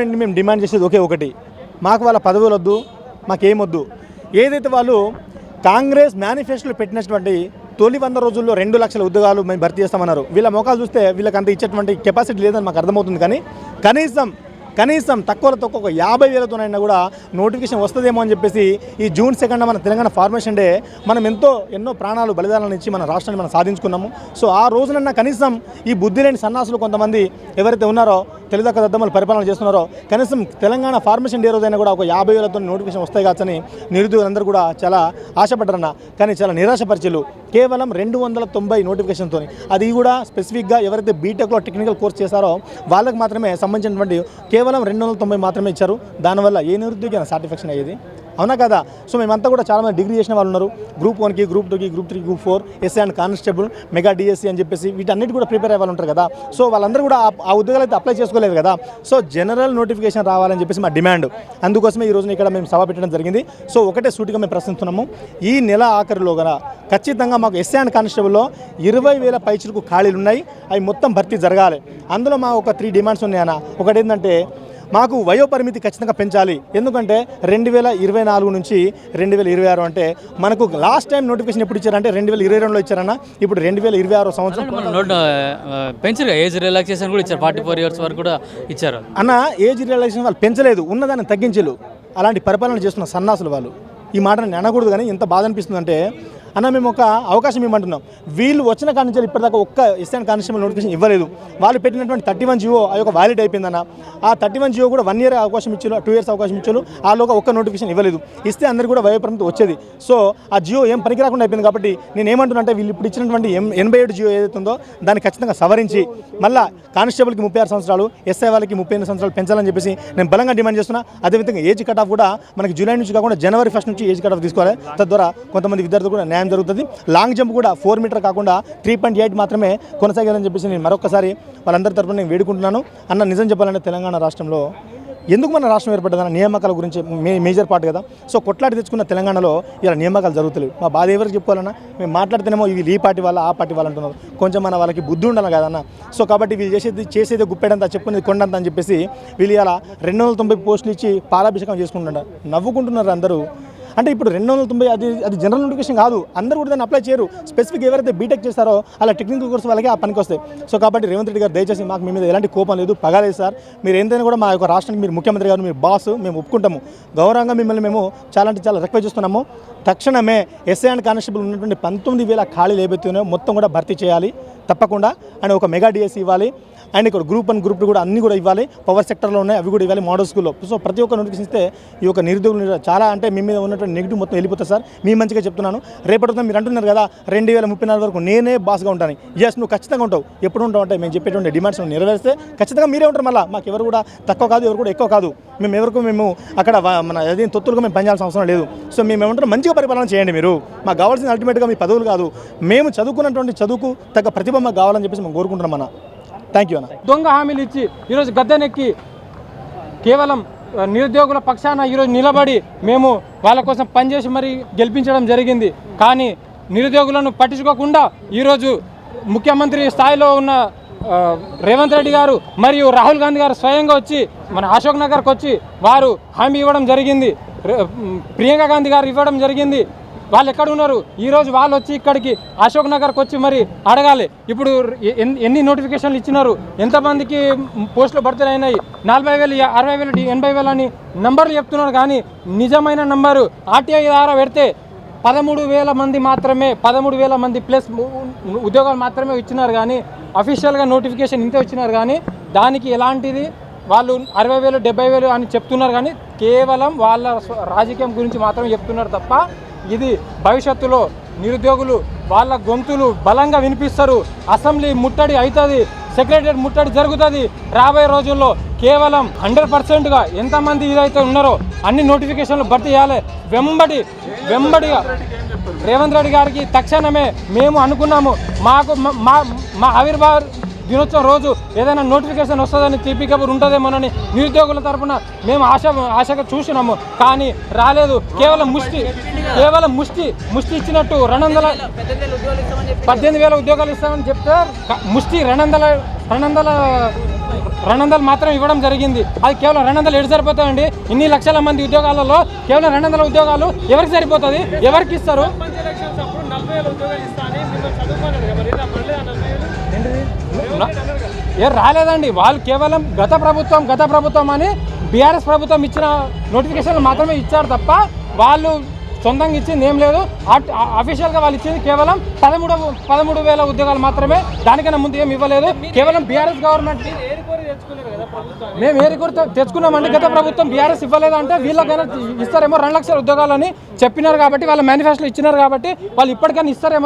మేము డిమాండ్ చేసేది ఒకే ఒకటి, మాకు వాళ్ళ పదవులు వద్దు, మాకేమొద్దు. ఏదైతే వాళ్ళు కాంగ్రెస్ మేనిఫెస్టోలో పెట్టినటువంటి తొలి 100 రోజుల్లో 2 లక్షల ఉద్యోగాలు మేము భర్తీ చేస్తామన్నారు. వీళ్ళ మోకాలు చూస్తే వీళ్ళకి అంత ఇచ్చేటువంటి కెపాసిటీ లేదని మాకు అర్థమవుతుంది. కానీ కనీసం తక్కువలో తక్కువ 50,000తోనైనా కూడా నోటిఫికేషన్ వస్తుందేమో అని చెప్పేసి ఈ జూన్ 2న మన తెలంగాణ ఫార్మేషన్ డే మనం ఎన్నో ప్రాణాలు బలిదానాలు ఇచ్చి మన రాష్ట్రాన్ని మనం సాధించుకున్నాము. సో ఆ రోజునన్నా కనీసం ఈ బుద్ధి లేని సన్నాసులు కొంతమంది ఎవరైతే ఉన్నారో తెలుగుదక్క దద్దమ్మలు పరిపాలన చేస్తున్నారో కనీసం తెలంగాణ ఫార్మేషన్ డే రోజైనా కూడా ఒక 50,000తో నోటిఫికేషన్ వస్తాయి కావచ్చని నిరుద్యోగులందరూ కూడా చాలా ఆశపడ్డారన్న. కానీ చాలా నిరాశపరిచలు. కేవలం 290 నోటిఫికేషన్తో, అది కూడా స్పెసిఫిక్గా ఎవరైతే బీటెక్లో టెక్నికల్ కోర్స్ చేశారో వాళ్ళకి మాత్రమే సంబంధించినటువంటి కేవలం 290 మాత్రమే ఇచ్చారు. దానివల్ల ఏ నిరుద్యోగి సాటిస్ఫాక్షన్ అయ్యేది? అవునా కదా? సో మేమంతా కూడా చాలామంది డిగ్రీ చేసిన వాళ్ళు ఉన్నారు. గ్రూప్ 1కి, గ్రూప్ 2కి, group 3, group 4, SI and constable, mega DSC అని చెప్పేసి వీటన్నిటి కూడా ప్రిపేర్ అయ్యే వాళ్ళు ఉంటారు కదా. సో వాళ్ళందరూ కూడా ఆ ఉద్యోగాలు అయితే అప్లై చేసుకోలేదు కదా. సో జనరల్ నోటిఫికేషన్ రావాలని చెప్పేసి మా డిమాండ్. అందుకోసమే ఈ రోజున ఇక్కడ మేము సభ పెట్టడం జరిగింది. సో ఒకటే సూటిగా మేము ప్రశ్నిస్తున్నాము, ఈ నెల ఆఖరిలో కదా ఖచ్చితంగా మాకు ఎస్ఐ అండ్ కానిస్టేబుల్లో 20,000 పైచులకు ఖాళీలు ఉన్నాయి. అవి మొత్తం భర్తీ జరగాలి. అందులో మా ఒక 3 డిమాండ్స్ ఉన్నాయన్న. ఒకటి ఏంటంటే మాకు వయోపరిమితి ఖచ్చితంగా పెంచాలి. ఎందుకంటే 2024 నుంచి 2026 అంటే మనకు లాస్ట్ టైం నోటిఫికేషన్ ఎప్పుడు ఇచ్చారంటే 2022లో ఇచ్చారన్న. ఇప్పుడు 2026 సంవత్సరం పెంచారు. ఏజ్ రిలాక్సేషన్ కూడా ఇచ్చారు. 44 years వరకు కూడా ఇచ్చారు అన్న. ఏజ్ రిలాక్సేషన్ వాళ్ళు పెంచలేదు, ఉన్నదాన్ని తగ్గించలేదు. అలాంటి పరిపాలన చేస్తున్న సన్నాసులు వాళ్ళు. ఈ మాట నేను అనకూడదు, కానీ ఎంత బాధ అనిపిస్తుందంటే అన్న మేము ఒక అవకాశం ఇవ్వమంటున్నాం. వీళ్ళు వచ్చిన కాడి నుంచి ఇప్పటిదాకా ఒక్క ఎస్ఐ కానిస్టేబుల్ నోటిఫికేషన్ ఇవ్వలేదు. వాళ్ళు పెట్టినటువంటి 31 జియో అది ఒక వ్యాలిడ్ అయిపోయిందన్న. ఆ 31 జియో కూడా 1 year అవకాశం ఇచ్చారు, 2 years అవకాశం ఇచ్చారు. ఆలోగా ఒక్క నోటిఫికేషన్ ఇవ్వలేదు. ఇస్తే అందరికీ కూడా వయోపరిమితి వచ్చేది. సో ఆ జియో ఏం పనికి రాకుండా అయిపోయింది. కాబట్టి నేను ఏమంటున్నా అంటే వీళ్ళు ఇప్పుడు ఇచ్చినటువంటి 87 జియో ఏదైతే ఉందో దాన్ని ఖచ్చితంగా సవరించి మళ్ళీ కానిస్టేబుల్కి 36 సంవత్సరాలు, ఎస్ఐ వాళ్ళకి 38 సంవత్సరాలు పెంచాలని చెప్పేసి నేను బలంగా డిమాండ్ చేస్తున్నా. అదేవిధంగా ఏజ్ కట్ ఆఫ్ కూడా మనకి జూలై నుంచి కాకుండా జనవరి 1 నుంచి ఏజ్ కట్ ఆఫ్ తీసుకోవాలి. తద్వారా కొంతమంది విద్యార్థులు కూడా న్యాయం జరుగుతుంది. లాంగ్ జంప్ కూడా 4 మీటర్ కాకుండా 3.8 మాత్రమే కొనసాగాలని చెప్పేసి నేను మరొకసారి వాళ్ళందరి తరపున నేను వేడుకుంటున్నాను. అన్న నిజం చెప్పాలంటే తెలంగాణ రాష్ట్రంలో ఎందుకు మన రాష్ట్రం ఏర్పడ్డదన్న నియామకాల గురించి మేజర్ పార్ట్ కదా. సో కొట్లాడి తెచ్చుకున్న తెలంగాణలో ఇలా నియామకాలు జరుగుతలేవు. మా బాధ ఎవరికి చెప్పుకోవాలన్నా? మేము మాట్లాడితేనేమో ఇవి ఈ పార్టీ వాళ్ళ ఆ పార్టీ వాళ్ళు అంటున్నారు. కొంచెం మన వాళ్ళకి బుద్ధి ఉండాలి కదన్న. సో కాబట్టి వీళ్ళు చేసేది గుప్పెడంతా చెప్పుకునేది కొండంత అని చెప్పేసి వీళ్ళు ఇలా 290 పోస్టులు ఇచ్చి పాలాభిషేకం చేసుకుంటున్నారు. నవ్వుకుంటున్నారు అందరూ. అంటే ఇప్పుడు 290 అది జనరల్ నోటిఫికేషన్ కాదు. అందరూ కూడా దాన్ని అప్లై చేయరు. స్పెసిఫిక్ ఎవరైతే బీటెక్ చేస్తారో అలా టెక్నికల్ కోర్స్ వాళ్ళకి ఆ పనికి వస్తాయి. సో కాబట్టి రేవంత్ రెడ్డి గారు దయచేసి మాకు మీ మీద ఎలాంటి కోపం లేదు, పగలేదు సార్. మీరు ఏంటైనా కూడా మా యొక్క రాష్ట్రానికి మీరు ముఖ్యమంత్రి గారు, మీరు బాస్, మేము ఒప్పుకుంటాము. గౌరవంగా మిమ్మల్ని మేము చాలా రిక్వెస్ట్ చేస్తున్నాము. తక్షణమే ఎస్ఐ అండ్ కానిస్టేబుల్ ఉన్నటువంటి 19,000 ఖాళీలు ఏవైతున్నాయో మొత్తం కూడా భర్తీ చేయాలి తప్పకుండా. అండ్ ఒక మెగా డిఎస్సి ఇవ్వాలి. అండ్ ఇక్కడ గ్రూప్ 1, గ్రూప్ 2 కూడా అన్నీ కూడా ఇవ్వాలి. పవర్ సెక్టర్లో ఉన్నాయి, అవి కూడా ఇవ్వాలి. మోడల్ స్కూల్లో. సో ప్రతి ఒక్క నోటిఫికేషన్ ఇస్తే ఈ యొక్క నిరుద్యోగులు చాలా అంటే మీ మీద ఉన్నటువంటి నెగిటివ్ మొత్తం వెళ్ళిపోతుంది సార్. మీ మంచిగా చెప్తున్నాను. రేపటితో మీరు అంటున్నారు కదా 2034 వరకు నేనే బాస్గా ఉంటాను. ఎస్, నువ్వు ఖచ్చితంగా ఉంటావు. ఎప్పుడు ఉంటావు అంటే మేము చెప్పేటువంటి డిమాండ్స్ నెరవేరిస్తే ఖచ్చితంగా మీరే ఉంటారు. మళ్ళీ మాకు ఎవరు కూడా తక్కువ కాదు, ఎవరు కూడా ఎక్కువ కాదు. మేము అక్కడ మన ఏదైనా తొత్తులుగా మేము పనిచేయాల్సిన అవసరం లేదు. సో మేము ఏమంటారు, మంచిగా పరిపాలన చేయండి. మీరు మాకు కావాల్సిన అల్టిమేట్గా మీ పదవులు కాదు, మేము చదువుకున్నటువంటి చదువుకు తగ్గ ప్రతిభ మాకు కావాలని చెప్పేసి మేము కోరుకుంటున్నాం అన్న. థ్యాంక్ యూ అన్న. దొంగ హామీలు ఇచ్చి ఈరోజు గద్దెనెక్కి కేవలం నిరుద్యోగుల పక్షాన ఈరోజు నిలబడి మేము వాళ్ళ కోసం పనిచేసి మరి గెలిపించడం జరిగింది. కానీ నిరుద్యోగులను పట్టించుకోకుండా ఈరోజు ముఖ్యమంత్రి స్థాయిలో ఉన్న రేవంత్ రెడ్డి గారు మరియు రాహుల్ గాంధీ గారు స్వయంగా వచ్చి మన అశోక్ నగర్కి వచ్చి వారు హామీ ఇవ్వడం జరిగింది. ప్రియాంక గాంధీ గారు ఇవ్వడం జరిగింది. వాళ్ళు ఎక్కడ ఉన్నారు? ఈరోజు వాళ్ళు వచ్చి ఇక్కడికి అశోక్ నగర్కి వచ్చి మరి అడగాలి. ఇప్పుడు ఎన్ని నోటిఫికేషన్లు ఇచ్చినారు, ఎంతమందికి పోస్టులు భర్తీ అయినాయి, 40,000, 60,000, 80,000 అని నంబర్లు చెప్తున్నారు. కానీ నిజమైన నంబరు ఆర్టీఐ ద్వారా పెడితే 13,000 మంది మాత్రమే, 13,000 మంది ప్లస్ ఉద్యోగాలు మాత్రమే ఇచ్చినారు. కానీ అఫీషియల్గా నోటిఫికేషన్ ఇంతే ఇచ్చినారు. కానీ దానికి ఎలాంటిది వాళ్ళు 60,000, 70,000 అని చెప్తున్నారు. కానీ కేవలం వాళ్ళ రాజకీయం గురించి మాత్రమే చెప్తున్నారు తప్ప ఇది భవిష్యత్తులో నిరుద్యోగులు వాళ్ళ గొంతులు బలంగా వినిపిస్తారు. అసెంబ్లీ ముట్టడి అవుతుంది, సెక్రటరియట్ ముట్టడి జరుగుతుంది. రాబోయే రోజుల్లో కేవలం 100%గా ఎంతమంది ఇదైతే ఉన్నారో అన్ని నోటిఫికేషన్లు భర్తీ చేయాలి. వెంబడిగా రేవంత్ రెడ్డి గారికి తక్షణమే మేము అనుకున్నాము, మాకు మా ఆవిర్భావ దినోత్సవం రోజు ఏదైనా నోటిఫికేషన్ వస్తుందని తీపి కబురు ఉంటుందేమోనని నిరుద్యోగుల తరఫున మేము ఆశగా చూసినాము. కానీ రాలేదు. కేవలం ముష్టి ఇచ్చినట్టు 18,000 ఉద్యోగాలు ఇస్తామని చెప్తే ముష్టి 200 200 మాత్రం ఇవ్వడం జరిగింది. అది కేవలం 200 ఎటు సరిపోతాయండి? ఇన్ని లక్షల మంది ఉద్యోగాలలో కేవలం 200 ఉద్యోగాలు ఎవరికి సరిపోతుంది? ఎవరికి ఇస్తారు? రాలేదండి. వాళ్ళు కేవలం గత ప్రభుత్వం అని బీఆర్ఎస్ ప్రభుత్వం ఇచ్చిన నోటిఫికేషన్లు మాత్రమే ఇచ్చారు తప్ప వాళ్ళు సొంతంగా ఇచ్చింది ఏం లేదు. అఫీషియల్గా వాళ్ళు ఇచ్చింది కేవలం 13,000 ఉద్యోగాలు మాత్రమే. దానికన్నా ముందు ఏమి ఇవ్వలేదు. కేవలం బీఆర్ఎస్ గవర్నమెంట్ మేము ఏరికోరి తెచ్చుకున్నామండి. గత ప్రభుత్వం బీఆర్ఎస్ ఇవ్వలేదంటే వీళ్ళకైనా ఇస్తారేమో 2 లక్షల ఉద్యోగాలని చెప్పినారు కాబట్టి, వాళ్ళ మేనిఫెస్టోలో ఇచ్చినారు కాబట్టి వాళ్ళు ఇప్పటికైనా ఇస్తారేమో